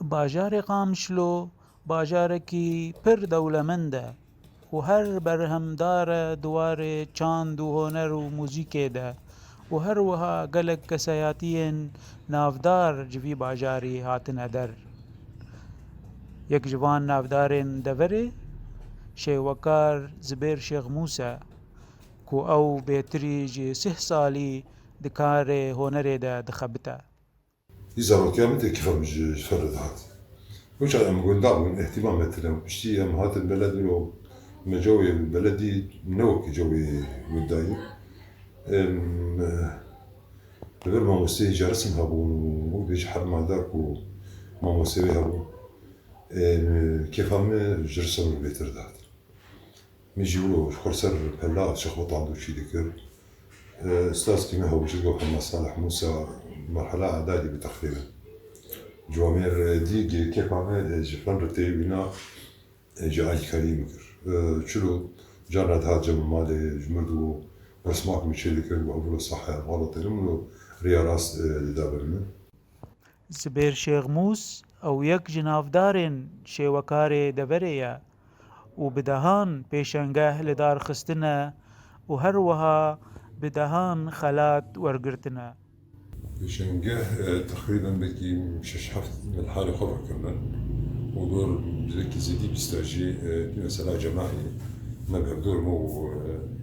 باژارێ قامشلۆ باژارێکی پر دەوڵەمەندە و هەر بەرهەمدارە دوارێ چاند و هۆنەر و موزیکێدا و هەروەها گەلک کەسایەتیên ناودار جivî bajarî hatine der. Yek ji van navdarên deverê şêwekar Zibêr Şêxmûs e ku ew bêtirî ji 30 salî di karê honerê de dixebite. İzarokeya te kifam ji ferre dihat. Wî em gundabûn ihtimam ettirin piştî em hatin beledî û me cewê beledî ne wekî cewê gundayî. Li vir mamosteyê carisin hebûn û wî ji hermada ku mamosteyê hebûn kêfa me ji risin bêtir dihat. Min jî wilo xurser pella şexwetan doçî dikir. Stas me hebû ji gel Hemma Salih Musa مرحلة إعدادي بتقريبا جوامير ديجي كيف عمل جفن رتي بنا جاي كريم كر شلو جرد هاد جم مالي جمردو رسمات مشيلي كر وأبو الصحة غلط لمنو ريا راس لدابرنا Zibêr Şêxmûs ew yek ji navdarên şêwekarê deverê ye û bi dehan pêşengeh li dar xistine û her wiha bi dehan xelat wergirtine. بشنجه تقريبا بكي شش حفت من الحالة خبر كمان ودور ذكي زيدي بيستاجي مثلا جماعي ما بهدور مو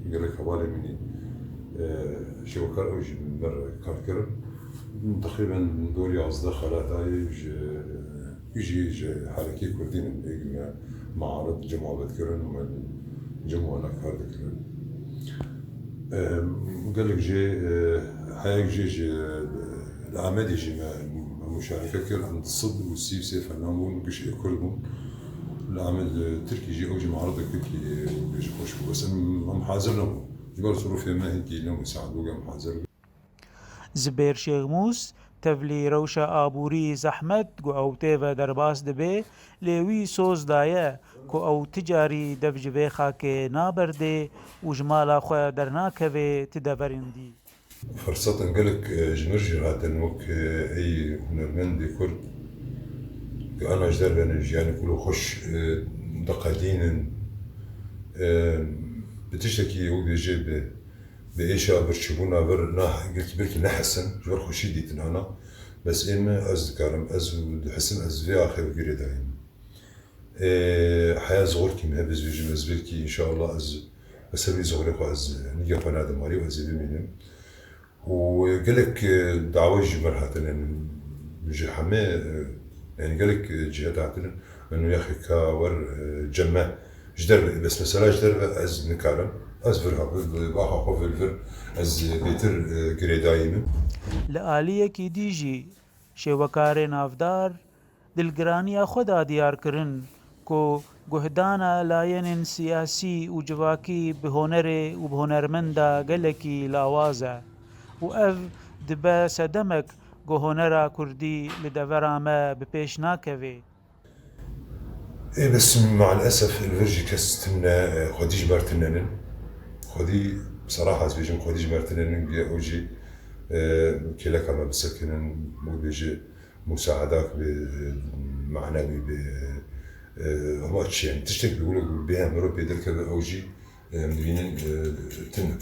يقرأ حوالي مني شوكر أوجي مر كاركر تقريبا دوري أصدق خلات يجي حركي كردين معارض جمعة بذكرن ومن جمعة نكار ذكرن قال لك جي حياك جي العمادي جي مشاركة كل عند الصد والسيف سيف فنانون بيش يكلمون العمل تركي جي أوجي معرضة كتلي بيش خوشكو بس هم حاضرنا جبال صروفي ما هيك لهم يساعدوا قام حاضر. Zibêr Şêxmûs tevlî rewşa aborî zehmet ku ew têve derbas dibe lê wî soz daye ku ew ti carî dev ji vê xakê naberdê û ji mala xwe dernakeve ti deverên dî. فرصة قالك جمرجي هاتن وك أي هنرمند كرد أنا جدار بين يعني كله خوش دقادين بتشتكي ودي جيب بإيشا برشبونا بر نح قلت بركي نحسن جبر خوشي ديتن أنا بس إما أز كارم أز حسن أز في آخر بقري دايم حياة صغور كي مهبز بيجي مزبلكي إن شاء الله أز أسوي صغوري خو أز نيجا فنادم ماري وأز بيمينم وقالك دعوة جبر هاتن جي حماه يعني قالك جهات هاتن إنه يا أخي كاور جمع جدر بس مثلا جدر أز نكارم أز فرها باخا خوف الفر أز بيتر قريدايم Li aliyekî dî jî şêwekarên navdar dilgiraniya xwe da diyar kirin ku guhdana layinên siyasî û civakî bi honerê û bi honermenda gelekî lawaz e û ev dibe sedemek ku honera Kurdî li devera me bi pêş nakeve. إيه بس مع الأسف الفرجي كستنا خديج بارتنانن خدي بصراحة بيجم خديج بارتنانن بيجي كلا كما بسكنن مو بيجي مساعدات معنوي ب هما تشين تشتك بيقولوا بها مرو بيدرك أوجي مدينين تنم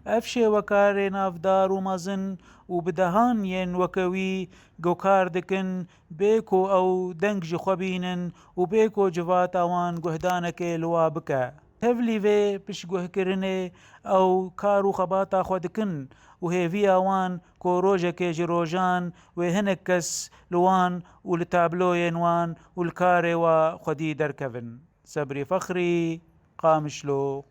Ev şêwekarê navdar û mezin û bi dehan yên weke wî gokar dikin bê ku ew deng ji xwe bînin û bê ku civata wan guhdanekê li wa bike. Tevlî vê piştguhkirinê ew kar û xebata xwe dikin û hêviya wan ku rojekê ji rojan wê hinek kes li wan û li tabloyên wan û li karê wa xwedî derkevin. Sebrî Fexrî, Qamişlo.